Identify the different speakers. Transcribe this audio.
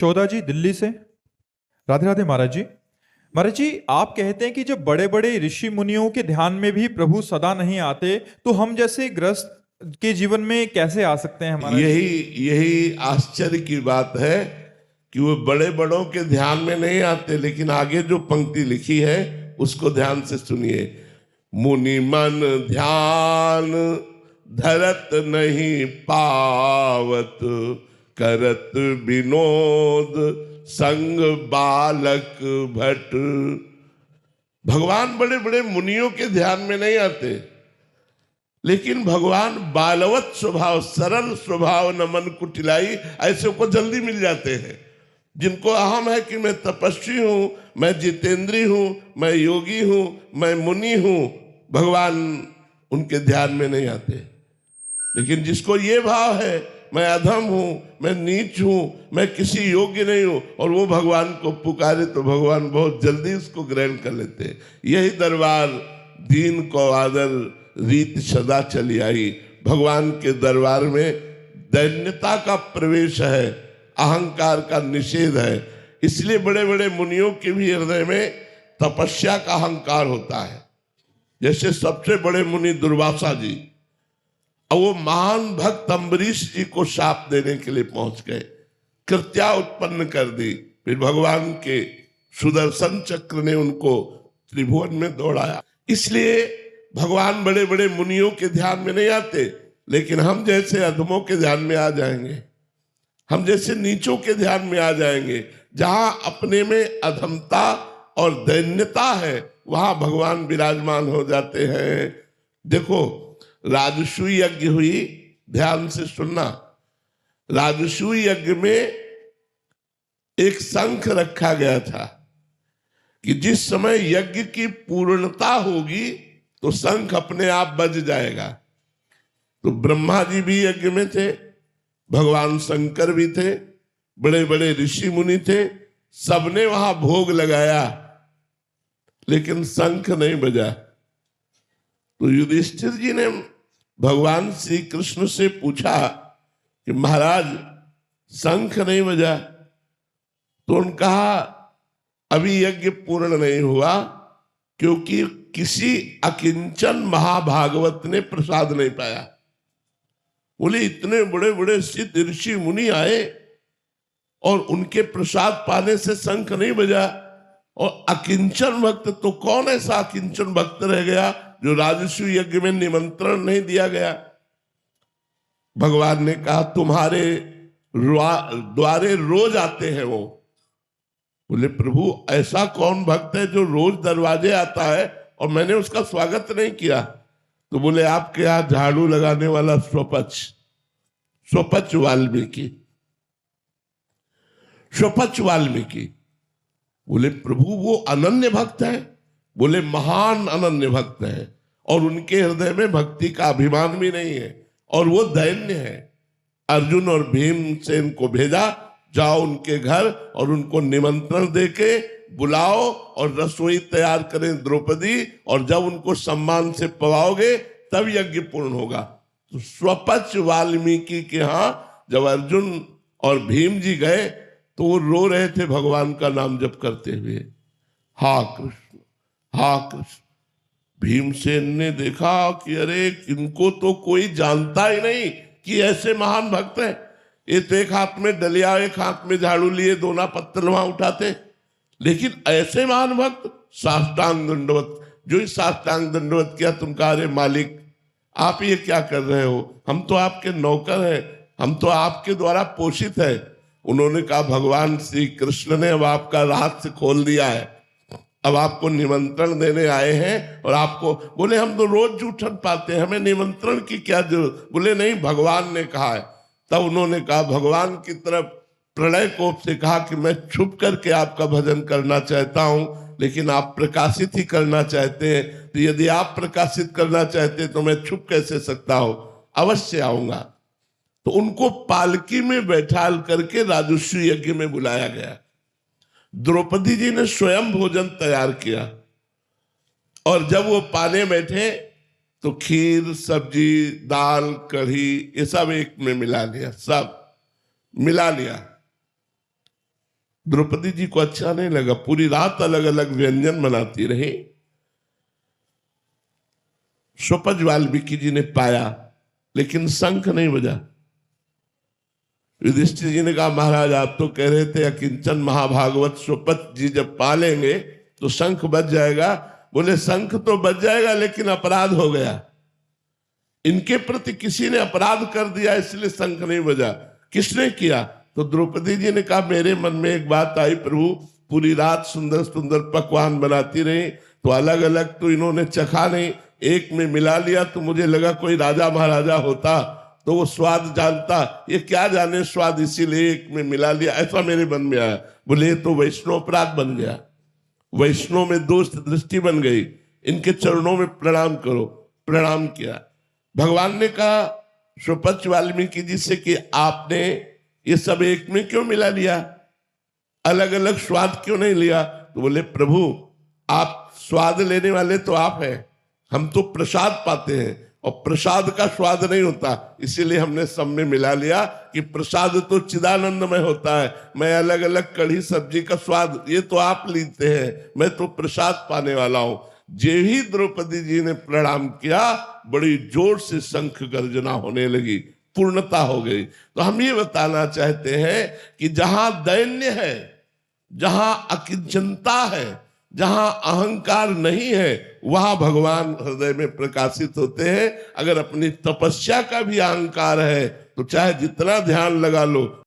Speaker 1: चौधा जी दिल्ली से। राधे राधे महाराज जी। महाराज जी, आप कहते हैं कि जब बड़े बड़े ऋषि मुनियों के ध्यान में भी प्रभु सदा नहीं आते, तो हम जैसे ग्रस्त के जीवन में कैसे आ सकते हैं महाराज जी?
Speaker 2: यही यही आश्चर्य की बात है कि वो बड़े बड़ों के ध्यान में नहीं आते, लेकिन आगे जो पंक्ति लिखी है उसको ध्यान से सुनिए। मुनि मन ध्यान धरत नहीं पावत, करत विनोद संग बालक भट। भगवान बड़े बड़े मुनियों के ध्यान में नहीं आते, लेकिन भगवान बालवत स्वभाव, सरल स्वभाव, नमन कुटिलाई, ऐसे को जल्दी मिल जाते हैं। जिनको अहम है कि मैं तपस्वी हूं, मैं जितेंद्री हूं, मैं योगी हूं, मैं मुनि हूं, भगवान उनके ध्यान में नहीं आते। लेकिन जिसको ये भाव है मैं अधम हूं, मैं नीच हूं, मैं किसी योग्य नहीं हूं, और वो भगवान को पुकारे तो भगवान बहुत जल्दी उसको ग्रहण कर लेते हैं। यही दरबार दीन को आदर रीत सदा चली आई। भगवान के दरबार में दैन्यता का प्रवेश है, अहंकार का निषेध है। इसलिए बड़े बड़े मुनियों के भी हृदय में तपस्या का अहंकार होता है। जैसे सबसे बड़े मुनि दुर्वासा जी, और वो महान भक्त अम्बरीश जी को शाप देने के लिए पहुंच गए, कृत्या उत्पन्न कर दी। फिर भगवान के सुदर्शन चक्र ने उनको त्रिभुवन में दौड़ाया। इसलिए भगवान बड़े बड़े मुनियों के ध्यान में नहीं आते, लेकिन हम जैसे अधमों के ध्यान में आ जाएंगे, हम जैसे नीचों के ध्यान में आ जाएंगे। जहां अपने में अधमता और दैन्यता है, वहां भगवान विराजमान हो जाते हैं। देखो, राजसू यज्ञ हुई, ध्यान से सुनना। राजसू यज्ञ में एक शंख रखा गया था कि जिस समय यज्ञ की पूर्णता होगी तो शंख अपने आप बज जाएगा। तो ब्रह्मा जी भी यज्ञ में थे, भगवान शंकर भी थे, बड़े बड़े ऋषि मुनि थे, सबने वहां भोग लगाया, लेकिन शंख नहीं बजा। तो युधिष्ठिर जी ने भगवान श्री कृष्ण से पूछा कि महाराज शंख नहीं बजा। तो उन्होंने कहा अभी यज्ञ पूर्ण नहीं हुआ, क्योंकि किसी अकिंचन महाभागवत ने प्रसाद नहीं पाया। बोले इतने बड़े बड़े सिद्ध ऋषि मुनि आए और उनके प्रसाद पाने से शंख नहीं बजा, और अकिंचन भक्त, तो कौन ऐसा अकिंचन भक्त रह गया जो राजस्व यज्ञ में निमंत्रण नहीं दिया गया? भगवान ने कहा तुम्हारे द्वारे रोज आते हैं वो। बोले प्रभु ऐसा कौन भक्त है जो रोज दरवाजे आता है और मैंने उसका स्वागत नहीं किया? तो बोले आपके यहां झाड़ू लगाने वाला स्वपच वाल्मीकि। बोले प्रभु वो अनन्य भक्त है? बोले महान अनन्य भक्त है, और उनके हृदय में भक्ति का अभिमान भी नहीं है, और वो दैन्य है। अर्जुन और भीमसेन को भेजा, जाओ उनके घर और उनको निमंत्रण देके बुलाओ और रसोई तैयार करें द्रौपदी, और जब उनको सम्मान से पवाओगे तब यज्ञ पूर्ण होगा। तो स्वपच वाल्मीकि के यहां जब अर्जुन और भीम जी गए तो वो रो रहे थे भगवान का नाम जप करते हुए, हा कृष्ण हा कृष्ण। भीमसेन ने देखा कि अरे इनको तो कोई जानता ही नहीं कि ऐसे महान भक्त हैं। ये तो एक हाथ में डलिया, एक हाथ में झाड़ू लिए दोना पत्तल वहां उठाते, लेकिन ऐसे महान भक्त साष्टांग दंडवत। जो इस साष्टांग दंडवत किया, तुम कहा अरे मालिक आप ये क्या कर रहे हो, हम तो आपके नौकर हैं, हम तो आपके द्वारा पोषित है। उन्होंने कहा भगवान श्री कृष्ण ने अब आपका रहस्य खोल दिया है, अब आपको निमंत्रण देने आए हैं। और आपको बोले हम तो रोज जूठन पाते हैं, हमें निमंत्रण की क्या जरूरत? बोले नहीं, भगवान ने कहा है। तब उन्होंने कहा भगवान की तरफ प्रलय कोप से कहा कि मैं छुप करके आपका भजन करना चाहता हूं, लेकिन आप प्रकाशित ही करना चाहते हैं, तो यदि आप प्रकाशित करना चाहते हैं तो मैं छुप कैसे सकता हूं, अवश्य आऊंगा। तो उनको पालकी में बैठाल करके राजस्व यज्ञ में बुलाया गया। द्रौपदी जी ने स्वयं भोजन तैयार किया, और जब वो पाने बैठे तो खीर, सब्जी, दाल, कढ़ी, ये सब एक में मिला लिया, सब मिला लिया। द्रौपदी जी को अच्छा नहीं लगा, पूरी रात अलग अलग व्यंजन बनाती रही। स्वपज वाल्मीकि जी ने पाया, लेकिन शंख नहीं बजा। युधिष्ठिर जी ने कहा, महाराज आप तो कह रहे थे अकिंचन महाभागवत स्वपच जी जब पालेंगे तो शंख बज जाएगा। बोले शंख तो बज जाएगा, लेकिन अपराध हो गया, इनके प्रति किसी ने अपराध कर दिया, इसलिए शंख नहीं बजा। किसने किया? तो द्रौपदी जी ने कहा, मेरे मन में एक बात आई प्रभु, पूरी रात सुंदर सुंदर पकवान बनाती रही, तो अलग अलग तो इन्होंने चखा नहीं, एक में मिला लिया, तो मुझे लगा कोई राजा महाराजा होता तो वो स्वाद जानता, ये क्या जाने स्वाद, इसीलिए एक में मिला लिया, ऐसा मेरे मन में आया। बोले ये तो वैष्णव अपराध बन गया, वैष्णव में दोष दृष्टि बन गई, इनके चरणों में प्रणाम करो। प्रणाम किया। भगवान ने कहा स्वपच वाल्मीकि जी से कि आपने ये सब एक में क्यों मिला लिया, अलग अलग स्वाद क्यों नहीं लिया? तो बोले प्रभु आप स्वाद लेने वाले तो आप हैं, हम तो प्रसाद पाते हैं और प्रसाद का स्वाद नहीं होता, इसीलिए हमने सब में मिला लिया कि प्रसाद तो चिदानंदमय होता है, मैं अलग अलग कढ़ी सब्जी का स्वाद ये तो आप लेते हैं, मैं तो प्रसाद पाने वाला हूं। जे ही द्रौपदी जी ने प्रणाम किया, बड़ी जोर से शंख गर्जना होने लगी, पूर्णता हो गई। तो हम ये बताना चाहते हैं कि जहां दैन्य है, जहां अकिंचनता है, जहां अहंकार नहीं है, वहां भगवान हृदय में प्रकाशित होते हैं। अगर अपनी तपस्या का भी अहंकार है तो चाहे जितना ध्यान लगा लो,